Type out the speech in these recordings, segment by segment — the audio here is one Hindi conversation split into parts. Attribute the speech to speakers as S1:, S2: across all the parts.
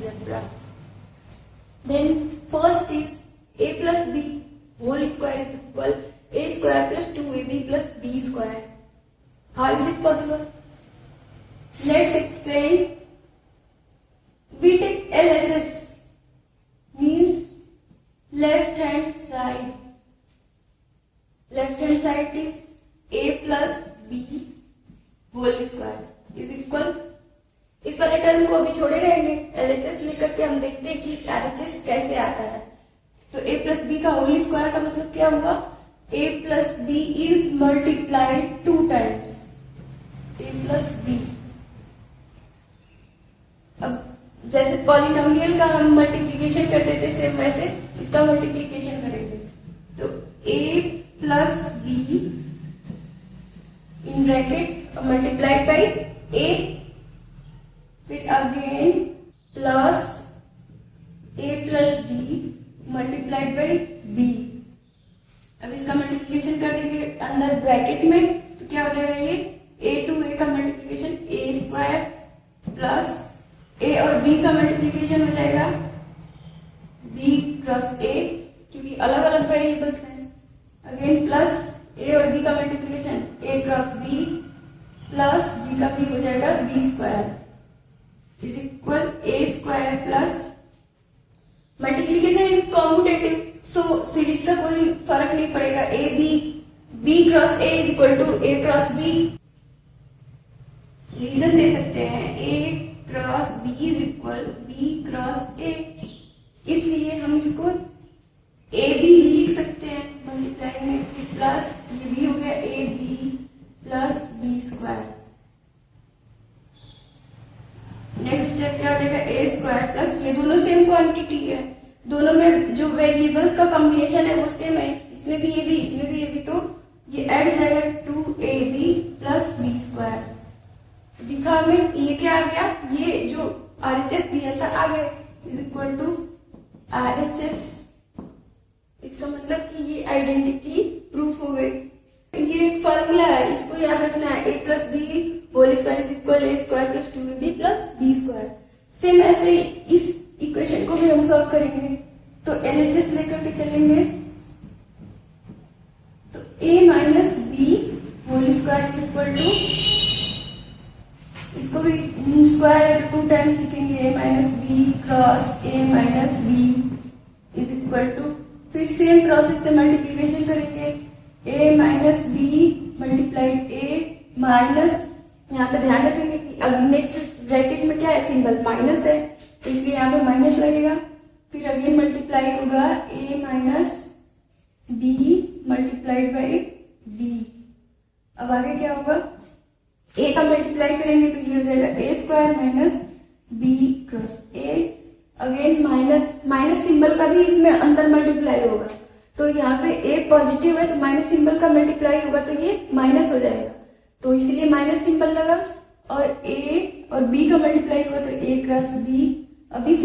S1: algebra. Then first is a plus b whole square is equal a square plus 2ab plus b square. How is it possible? Let's explain. We take LHS, means left hand side. Left hand side is a plus b whole square is equal. इस वाले टर्म को अभी छोड़े रहेंगे, LHS लेकर के हम देखते हैं कि RHS कैसे आता है. तो a प्लस बी का होल स्क्वायर का मतलब क्या होगा? a plus B is multiplied 2 times a plus B. अब जैसे पॉलिनोमियल का हम मल्टीप्लीकेशन करते थे सेम वैसे इसका मल्टीप्लीकेशन करेंगे. तो a plus B in bracket multiplied by a, फिर again plus a plus B multiplied by b. अब इसका मल्टीप्लिकेशन कर देंगे अंदर ब्रैकेट में, तो क्या हो जाएगा? ये a टू a का multiplication a square plus a और b का मल्टीप्लिकेशन हो जाएगा b क्रॉस a, क्योंकि अलग अलग वेरिएबल्स हैं. अगेन प्लस a और b का multiplication a cross b plus b का b हो जाएगा b square is equal a square plus multiplication is commutative, so series का कोई फर्क नहीं पड़ेगा. A B B cross A is equal to A cross B. Reason दे सकते हैं A cross B is equal B cross A, इसलिए हम इसको ए बी लिख सकते हैं मल्टीप्लाई में. प्लस ये भी हो गया A B plus B square. Next step क्या हो जाएगा? ए स्क्वायर प्लस ये दोनों सेम क्वांटिटी है, दोनों में जो वेरिएबल्स का कॉम्बिनेशन है वो सेम है. इसमें भी ये भी इसमें भी ये भी, तो ये ऐड हो जाएगा 2ab प्लस बी स्क्वायर. दिखा हमें ये क्या आ गया? ये जो RHS दिया था आ गया इज इक्वल टू RHS. इसका मतलब कि ये आइडेंटिटी प्रूफ हो गई. ये एक फॉर्मूला है, इसको याद रखना है. a plus B whole square is equal a square plus 2ab plus b square. Same ऐसे इस इक्वेशन को भी हम सॉल्व करेंगे. तो LHS लेकर के चलेंगे. तो a minus B whole square is equal to, इसको भी स्क्वायर 2 टाइम्स लिखेंगे a minus B cross a minus B is equal to, फिर सेम प्रोसेस से मल्टीप्लीकेशन करेंगे. a minus B multiplied a minus, यहाँ पे ध्यान रखेंगे कि अब नेक्स्ट ब्रैकेट में क्या है? सिंबल माइनस है, तो इसलिए यहाँ पे माइनस लगेगा. फिर अगेन मल्टीप्लाई होगा a minus B multiplied by b. अब आगे क्या होगा? a का मल्टीप्लाई करेंगे तो ये हो जाएगा a square minus b cross a. Again minus, minus symbol का भी इसमें अंदर मल्टीप्लाई होगा, तो यहाँ पे a पॉजिटिव है तो माइनस सिंबल का मल्टीप्लाई होगा तो ये माइनस हो जाएगा, तो इसलिए माइनस सिंबल लगा. और a और b का मल्टीप्लाई हुआ तो a क्रॉस b. अब इस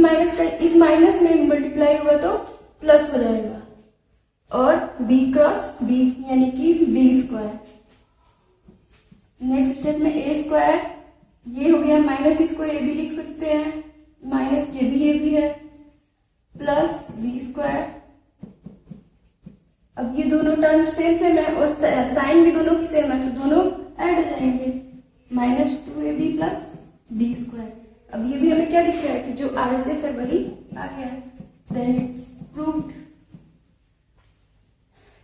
S1: माइनस में मल्टीप्लाई हुआ तो प्लस हो जाएगा और b क्रॉस b यानी कि b स्क्वायर. नेक्स्ट स्टेप में a स्क्वायर, ये हो गया माइनस, इसको a भी लिख सकते हैं, माइनस ये भी है प्लस b स्क्वायर. अब ये दोनों टर्म सेम है और साइन भी दोनों की सेम है, तो दोनों ऐड हो जाएंगे. Minus 2ab plus b square. अब ये भी हमें क्या दिख रहा है कि जो RHS है वही आ गया है. Then it's proved.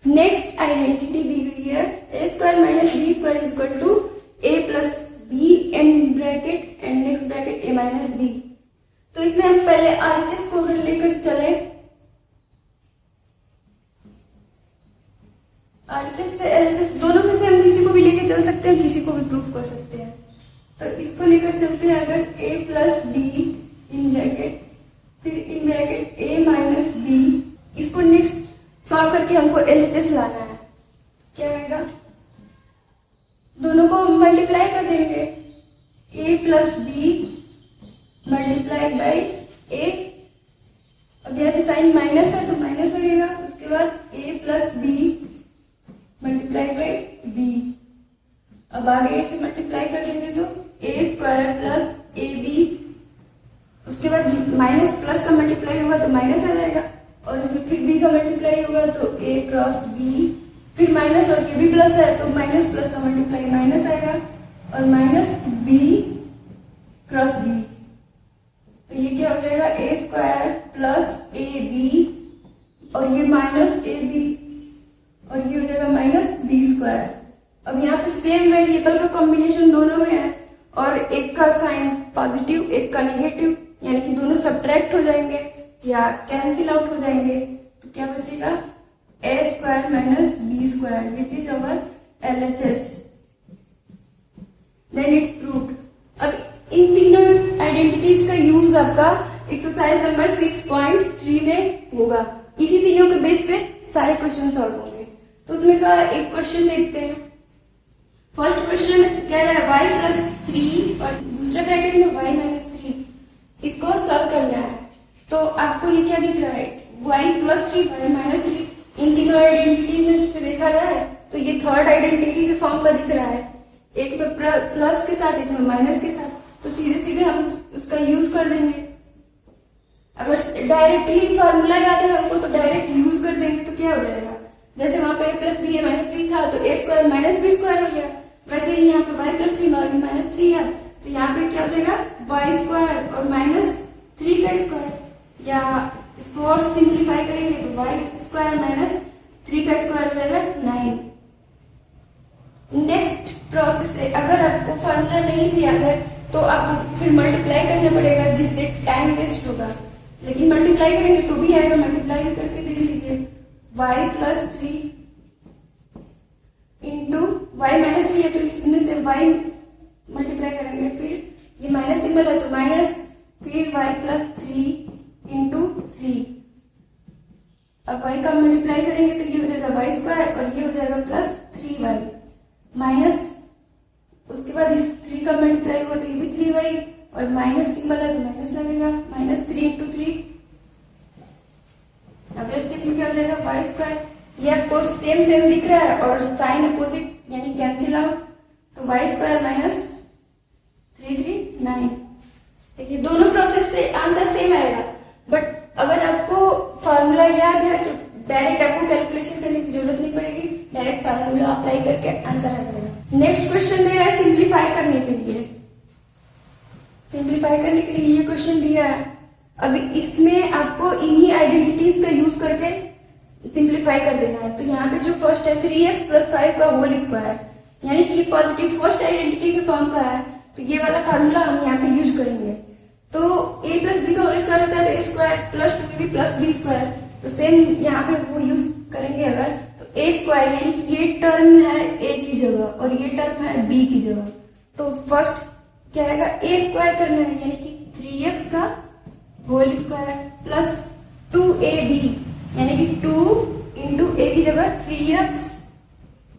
S1: Next identity दी गई है a square minus b square is equal to a plus b and bracket and next bracket a minus b. तो इसमें हम पहले RHS को अगर लेकर चले, RHS से LHS दोनों में से हम किसी को भी लेकर चल सकते हैं, किसी को भी प्रूफ कर सकते हैं. तो इसको लेकर चलते हैं. अगर a plus b in bracket फिर in bracket a minus b, इसको नेक्स्ट सॉल्व करके हमको LHS लाना है. क्या आएगा? दोनों को मल्टीप्लाई कर देंगे. a plus B multiplied by a. अब यहाँ पे साइन माइनस है तो माइनस लगेगा. उसके बाद a plus B multiplied by b. अब आगे से मल्टीप्लाई कर देंगे तो a स्क्वायर प्लस ab उसके बाद माइनस प्लस का मल्टीप्लाई होगा तो माइनस आ जाएगा, और इसमें फिर बी का मल्टीप्लाई होगा तो ए क्रॉस बी, फिर माइनस, और ये भी प्लस है तो माइनस प्लस का मल्टीप्लाई माइनस आएगा, और माइनस बी क्रॉस बी, तो ये क्या हो जाएगा ए स्क्वायर प्लस ए बी, और ये माइनस ए बी, और ये हो जाएगा माइनस बी स्क्वायर। अब यहाँ पे सेम वेरिएबल का कॉम्बिनेशन दोनों में है, और एक का साइन पॉजिटिव एक का नेगेटिव, यानी कि दोनों सब्ट्रैक्ट हो जाएंगे या कैंसिल आउट हो जाएंगे, तो क्या बचेगा A square minus B square, which is our LHS। Then it's proved. अब इन तीनों आइडेंटिटीज का यूज आपका एक्सरसाइज नंबर 6.3 में होगा। इसी तीनों के बेस पे सारे क्वेश्चन सॉल्व होंगे। तो उसमें का एक क्वेश्चन देखते हैं। फर्स्ट क्वेश्चन कह रहा है y प्लस 3 और दूसरे ब्रैकेट में y माइनस 3, इसको सॉल्व करना है। तो आपको ये क्या दिख रहा है, y प्लस 3 y माइनस 3, इन तीनों आइडेंटिटी में से देखा जाए तो ये थर्ड आइडेंटिटी के फॉर्म का दिख रहा है, एक में प्लस के साथ एक में माइनस के साथ, तो सीधे सीधे हम उसका यूज कर देंगे। अगर डायरेक्टली फॉर्मूला याद है हमको तो डायरेक्ट यूज कर देंगे तो क्या हो जाएगा, जैसे वहां पे a plus B A minus B था तो A square minus B square हो गया, वैसे ही यहाँ पे y प्लस 3 माइनस 3 है तो यहाँ पे क्या हो जाएगा y स्क्वायर और माइनस 3 का स्क्वायर, या इसको और सिंप्लीफाई करेंगे तो y स्क्वायर माइनस 3 का स्क्वायर हो जाएगा 9। नेक्स्ट प्रोसेस है, अगर आपको फॉर्मूला नहीं भी याद है तो आपको फिर मल्टीप्लाई करना पड़ेगा जिससे टाइम वेस्ट होगा, लेकिन मल्टीप्लाई करेंगे तो भी आएगा, मल्टीप्लाई भी करके देख लीजिए। y plus 3 into Y minus 3 है तो इसमें से y मल्टीप्लाई करेंगे, फिर ये माइनस सिंबल है तो माइनस, फिर y प्लस 3 इंटू 3, अब y का मल्टीप्लाई करेंगे तो ये हो जाएगा y स्क्वायर और ये हो जाएगा प्लस 3y माइनस, उसके बाद इस 3 का मल्टीप्लाई होगा तो ये भी 3y और माइनस सिंबल है तो माइनस लगेगा, माइनस 3 इंटू 3। अगले स्टेप में क्या हो जाएगा y स्क्वायर, ये आपको सेम सेम दिख रहा है और साइन अपोजिट यानी कैंसिल आउट, तो y स्क्वायर माइनस 339। देखिए दोनों प्रोसेस से आंसर सेम आएगा, बट अगर आपको फॉर्मूला याद है तो डायरेक्ट आपको कैलकुलेशन करने की जरूरत नहीं पड़ेगी, डायरेक्ट फॉर्मूला अप्लाई करके आंसर आ जाएगा। नेक्स्ट क्वेश्चन दे रहा है सिंप्लीफाई करने के लिए, सिंप्लीफाई करने के लिए ये क्वेश्चन दिया है। अभी इसमें आपको इन्हीं आइडेंटिटीज का यूज करके सिंप्लीफाई कर देना है। तो यहाँ पे जो फर्स्ट है 3x प्लस 5 का होल स्क्वायर, यानी कि ये पॉजिटिव फर्स्ट आइडेंटिटी के फॉर्म का है, तो ये वाला फार्मूला हम यहाँ पे यूज करेंगे। तो a प्लस बी का होल स्क्वायर होता है तो a square plus 2ab plus B square, तो सेम यहाँ पे वो यूज करेंगे अगर, तो a स्क्वायर यानी कि ये टर्म है a की जगह और ये टर्म है b की जगह, तो फर्स्ट क्या आएगा a स्क्वायर करना है यानी कि 3x का होल स्क्वायर प्लस 2ab यानी कि 2 इंटू a की जगह 3x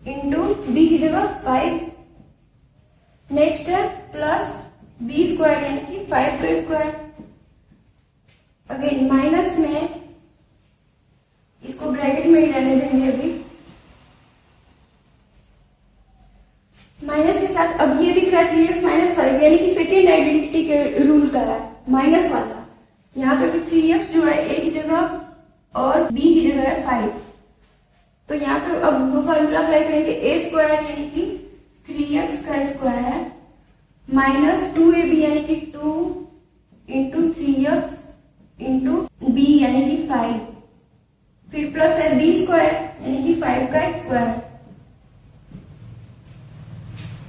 S1: इंटू b की जगह 5, नेक्स्ट है प्लस b स्क्वायर यानी कि 5 का स्क्वायर, अगेन माइनस में इसको ब्रैकेट में ही रहने देंगे अभी, माइनस के साथ अब ये दिख रहा है 3x माइनस 5 यानी कि सेकेंड आइडेंटिटी के रूल का है माइनस वाला, यहाँ पे भी 3x जो है a की जगह और b की जगह है 5, तो यहाँ पे अब वो फॉर्मूला अप्लाई करेंगे a स्क्वायर यानी कि 3x का स्क्वायर माइनस 2ab यानी कि 2 इंटू 3x इंटू b यानी कि 5, फिर प्लस है b स्क्वायर यानी कि 5 का स्क्वायर।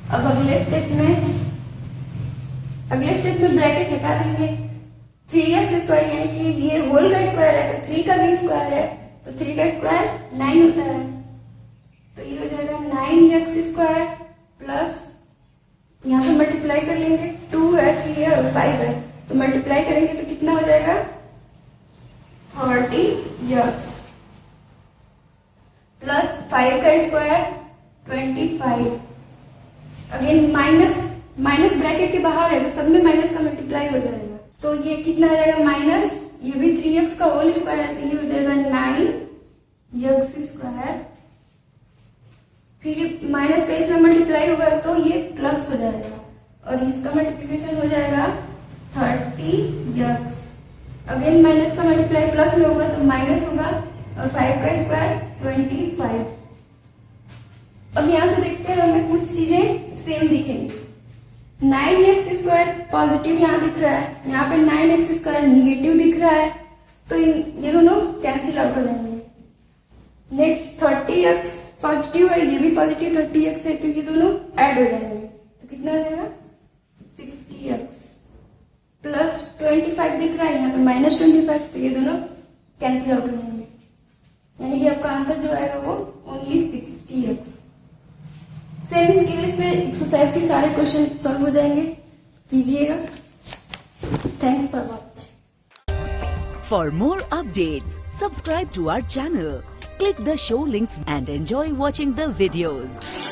S1: अब अगले स्टेप में ब्रैकेट हटा देंगे, 3x स्क्वायर यानी कि ये होल का स्क्वायर है तो 3 का भी स्क्वायर है, तो 3 का स्क्वायर 9 होता है, तो ये हो जाएगा 9x स्क्वायर प्लस यहाँ पे मल्टीप्लाई कर लेंगे, 2 है 3 है और 5 है, तो मल्टीप्लाई करेंगे तो कितना हो जाएगा 30x प्लस 5 का स्क्वायर 25, अगेन माइनस ब्रैकेट के बाहर है तो सब में माइनस का मल्टीप्लाई हो जाएगा, तो ये कितना आ जाएगा माइनस, ये भी 3x का होल स्क्वायर है तो ये हो जाएगा 9x स्क्वायर, फिर माइनस का इसमें मल्टीप्लाई होगा तो ये प्लस हो जाएगा और इसका मल्टीप्लिकेशन हो जाएगा 30x। अगेन माइनस का मल्टीप्लाई प्लस में होगा तो माइनस होगा और 5 का स्क्वायर 25। अब यहाँ से देखते हैं हमें कुछ चीजें सेम दिखेंगी। 9x स्क्वायर पॉजिटिव यहाँ दिख रहा है, यहाँ पे 9x स्क्वायर निगेटिव दिख रहा है, तो ये दोनों कैंसिल आउट हो जाएंगे। नेक्स्ट 30x पॉजिटिव है, ये भी पॉजिटिव 30x है, तो ये दोनों ऐड हो जाएंगे, तो कितना आ जाएगा 60x प्लस 25 दिख रहा है, यहाँ पे माइनस 25, तो ये दोनों कैंसिल आउट हो जाएंगे, यानी कि आपका आंसर जो आएगा वो ओनली 60x। सेम इसकी बेस पे एक्सरसाइज के सारे क्वेश्चन सॉल्व हो जाएंगे, कीजिएगा। Thanks for watching.
S2: For more updates, subscribe to our channel, click the show links and enjoy watching the videos.